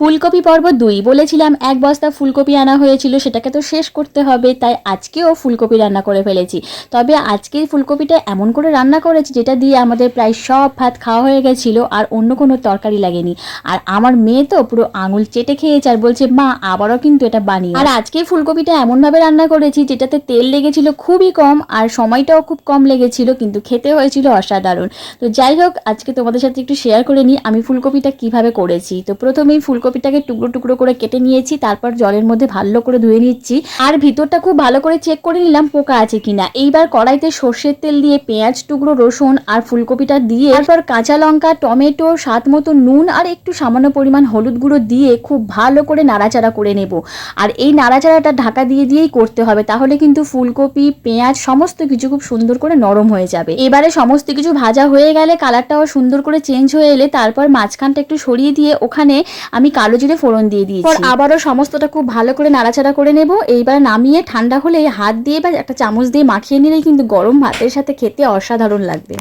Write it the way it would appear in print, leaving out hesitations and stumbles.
ফুলকপি পর্ব ২ বলেছিলাম ১ বস্তা ফুলকপি আনা হয়েছিল, সেটাকে তো শেষ করতে হবে, তাই আজকেও ফুলকপি রান্না করে ফেলেছি। তবে আজকে ফুলকপিটা এমন করে রান্না করেছি যেটা দিয়ে আমাদের প্রায় সব ভাত খাওয়া হয়ে গেছিলো আর অন্য কোনো তরকারি লাগেনি। আর আমার মেয়ে তো পুরো আঙুল চেটে খেয়েছে আর বলছে মা আবারও কিন্তু এটা বানিয়ে। আর আজকে ফুলকপিটা এমনভাবে রান্না করেছি যেটাতে তেল লেগেছিল খুবই কম আর সময়টাও খুব কম লেগেছিল, কিন্তু খেতে হয়েছিল অসাধারণ। তো যাই হোক, আজকে তোমাদের সাথে একটু শেয়ার করে নিই আমি ফুলকপিটা কিভাবে করেছি। তো প্রথমেই ফুলকপিটাকে টুকরো টুকরো করে কেটে নিয়েছি, তারপর জলের মধ্যে ভালো করে ধুয়ে নিচ্ছি আর ভিতরটা খুব ভালো করে চেক করে নিলাম পোকা আছে কিনা। এইবার কড়াইতে সর্ষের তেল দিয়ে পেঁয়াজ টুকরো, রসুন আর ফুলকপিটা দিয়ে তারপর কাঁচা লঙ্কা, টমেটো, স্বাদ মতো নুন আর একটু সামান্য পরিমাণ হলুদ গুঁড়ো দিয়ে খুব ভালো করে নাড়াচাড়া করে নেব। আর এই নাড়াচাড়াটা ঢাকা দিয়েই করতে হবে, তাহলে কিন্তু ফুলকপি, পেঁয়াজ সমস্ত কিছু খুব সুন্দর করে নরম হয়ে যাবে। এবারে সমস্ত কিছু ভাজা হয়ে গেলে, কালারটাও সুন্দর করে চেঞ্জ হয়ে এলে, তারপর মাঝখানটা একটু সরিয়ে দিয়ে ওখানে আমি কালো জিরে ফোড়ন দিয়ে দিয়েছি। আবারও সমস্তটা খুব ভালো করে নাড়াচাড়া করে নেব। এইবার নামিয়ে ঠান্ডা হলে হাত দিয়ে বা একটা চামচ দিয়ে মাখিয়ে নিলেই কিন্তু গরম ভাতের সাথে খেতে অসাধারণ লাগবে।